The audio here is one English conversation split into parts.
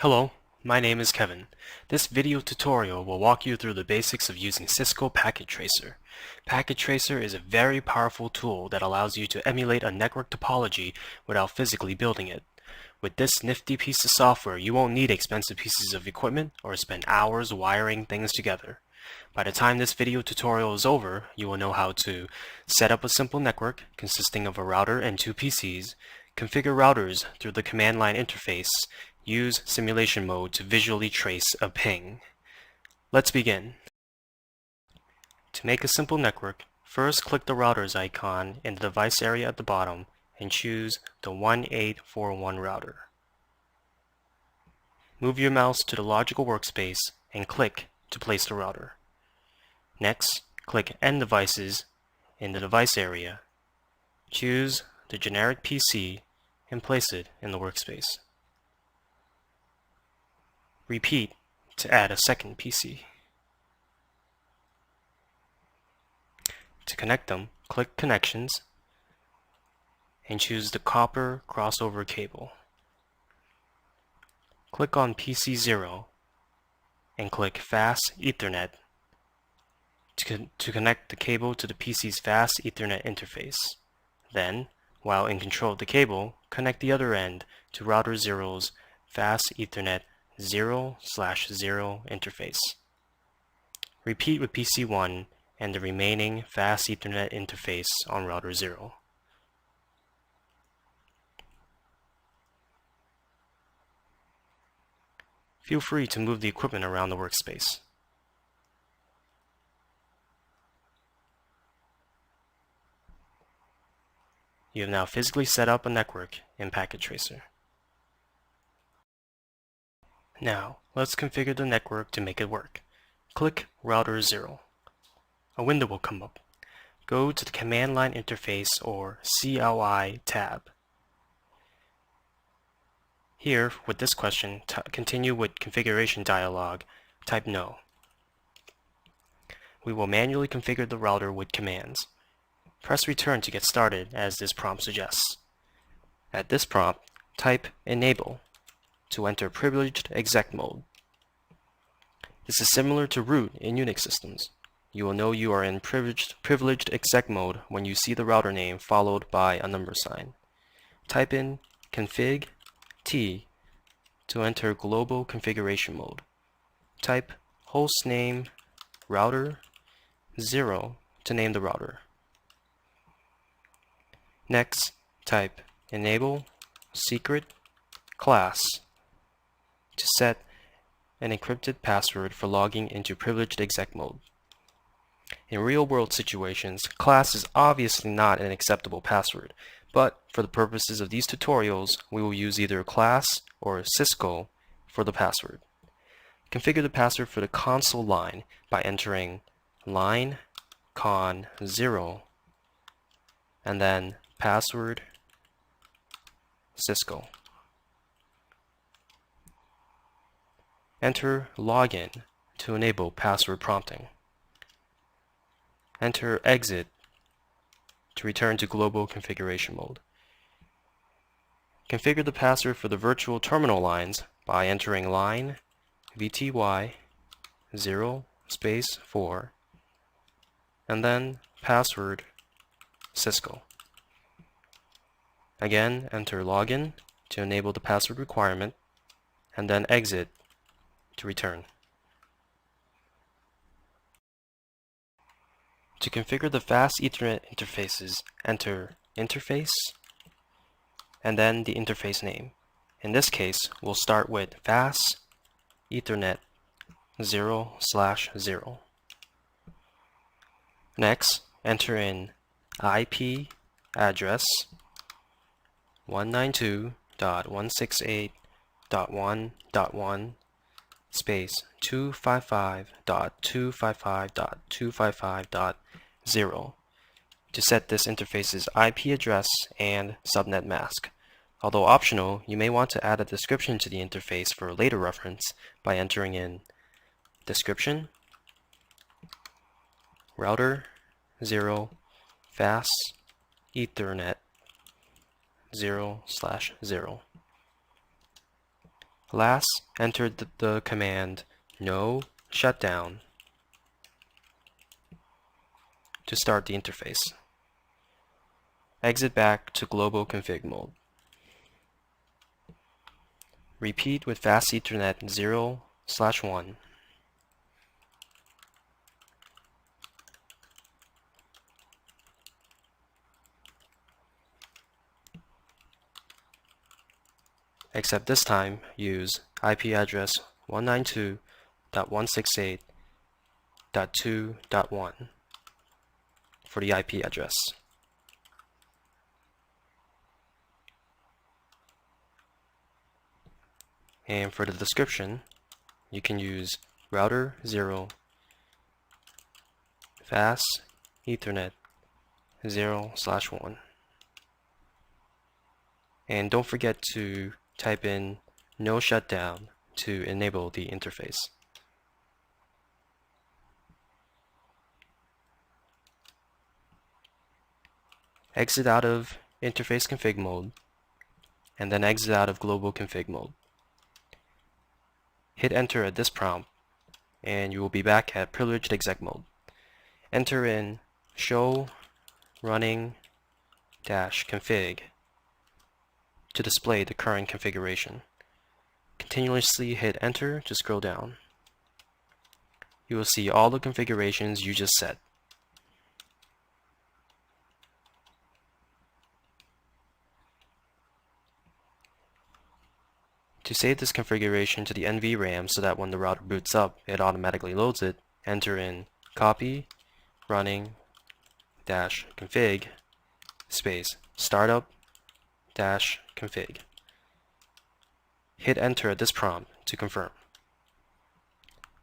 Hello, my name is Kevin. This video tutorial will walk you through the basics of using Cisco Packet Tracer. Packet Tracer is a very powerful tool that allows you to emulate a network topology without physically building it. With this nifty piece of software, you won't need expensive pieces of equipment or spend hours wiring things together. By the time this video tutorial is over, you will know how to set up a simple network consisting of a router and two PCs, configure routers through the command line interface, use simulation mode to visually trace a ping. Let's begin. To make a simple network, first click the routers icon in the device area at the bottom and choose the 1841 router. Move your mouse to the logical workspace and click to place the router. Next, click End Devices in the device area. Choose the generic PC and place it in the workspace. Repeat to add a second PC. To connect them, click Connections and choose the copper crossover cable. Click on PC 0 and click Fast Ethernet to connect the cable to the PC's Fast Ethernet interface. Then, while in control of the cable, connect the other end to router 0's Fast Ethernet 0/0 interface. Repeat with PC 1 and the remaining Fast Ethernet interface on router 0. Feel free to move the equipment around the workspace. You have now physically set up a network in Packet Tracer. Now, let's configure the network to make it work. Click Router 0. A window will come up. Go to the Command Line Interface or CLI tab. Here, with this question, continue with Configuration dialog, type No. We will manually configure the router with commands. Press Return to get started, as this prompt suggests. At this prompt, type Enable to enter privileged exec mode. This is similar to root in Unix systems. You will know you are in privileged exec mode when you see the router name followed by a number sign. Type in config T to enter global configuration mode. Type hostname router 0 to name the router. Next, type enable secret class to set an encrypted password for logging into privileged exec mode. In real-world situations, class is obviously not an acceptable password, but for the purposes of these tutorials, we will use either class or cisco for the password. Configure the password for the console line by entering line con 0 and then password cisco. Enter login to enable password prompting. Enter exit to return to global configuration mode. Configure the password for the virtual terminal lines by entering line VTY 0 space 4 and then password cisco. Again, enter login to enable the password requirement and then exit to return. To configure the Fast Ethernet interfaces, enter interface and then the interface name. In this case, we'll start with Fast Ethernet 0/0. Next, enter in IP address 192.168.1.1 space 255.255.255.0 to set this interface's IP address and subnet mask. Although optional, you may want to add a description to the interface for later reference by entering in description router 0 fast ethernet 0/0. Last, enter the command no shutdown to start the interface. Exit back to global config mode. Repeat with fast Ethernet 0/1. Except this time use IP address 192.168.2.1 for the IP address. And for the description, you can use router 0 fast Ethernet 0/1. And don't forget to type in no shutdown to enable the interface. Exit out of interface config mode and then exit out of global config mode. Hit enter at this prompt and you will be back at privileged exec mode. Enter in show running -config to display the current configuration. Continuously hit enter to scroll down. You will see all the configurations you just set. To save this configuration to the NVRAM so that when the router boots up, it automatically loads it, enter in copy running -config space startup-config. Hit enter at this prompt to confirm.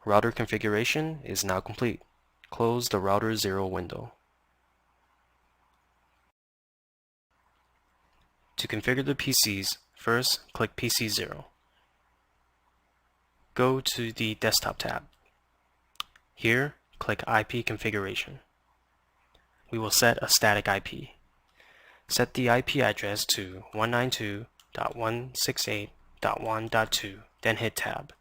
Router configuration is now complete. Close the router 0 window. To configure the PCs, first click PC 0. Go to the Desktop tab. Here, click IP configuration. We will set a static IP. Set the IP address to 192.168.1.2, then hit Tab.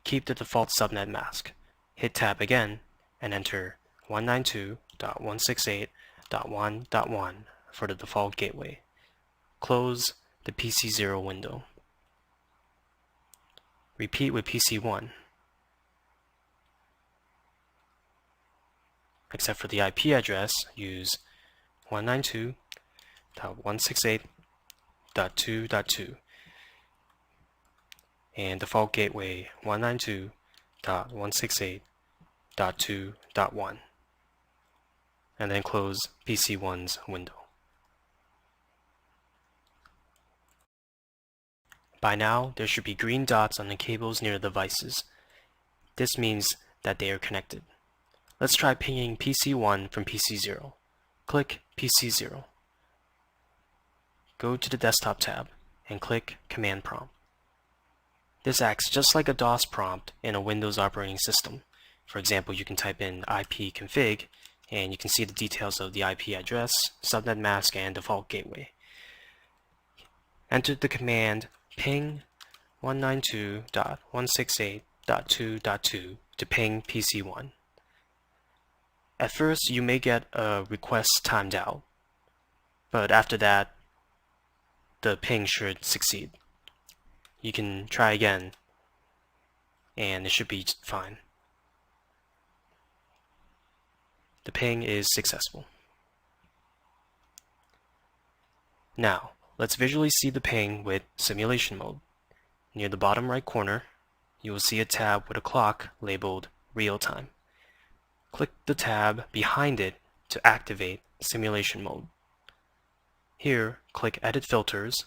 Keep the default subnet mask. Hit Tab again and enter 192.168.1.1 for the default gateway. Close the PC 0 window. Repeat with PC 1. Except for the IP address, use 192.168.2.2 and default gateway 192.168.2.1 and then close PC 1's window. By now, there should be green dots on the cables near the devices. This means that they are connected. Let's try pinging PC 1 from PC 0. Click PC 0. Go to the Desktop tab and click Command Prompt. This acts just like a DOS prompt in a Windows operating system. For example, you can type in ipconfig and you can see the details of the IP address, subnet mask, and default gateway. Enter the command ping 192.168.2.2 to ping PC 1. At first, you may get a request timed out, but after that, the ping should succeed. You can try again, and it should be fine. The ping is successful. Now, let's visually see the ping with simulation mode. Near the bottom right corner, you will see a tab with a clock labeled Real Time. Click the tab behind it to activate simulation mode. Here, click Edit Filters.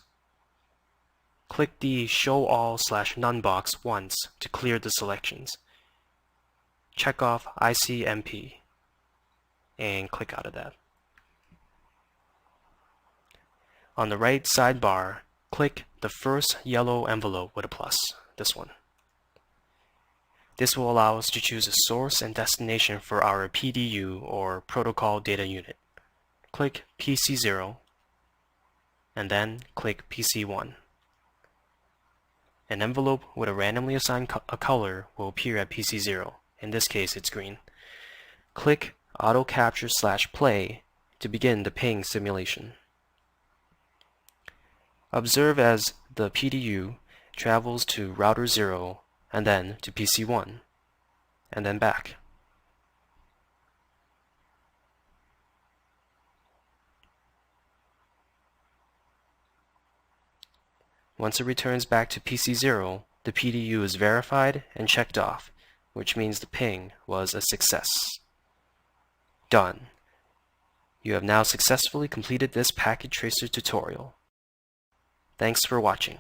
Click the Show All/None box once to clear the selections. Check off ICMP and click out of that. On the right sidebar, click the first yellow envelope with a plus, this one. This will allow us to choose a source and destination for our PDU or Protocol Data Unit. Click PC 0 and then click PC 1. An envelope with a randomly assigned a color will appear at PC0. In this case, it's green. Click Auto Capture/Play to begin the ping simulation. Observe as the PDU travels to router 0 and then to PC1 and then back. Once it returns back to PC0, the PDU is verified and checked off, which means the ping was a success. Done. You have now successfully completed this packet tracer tutorial. Thanks for watching.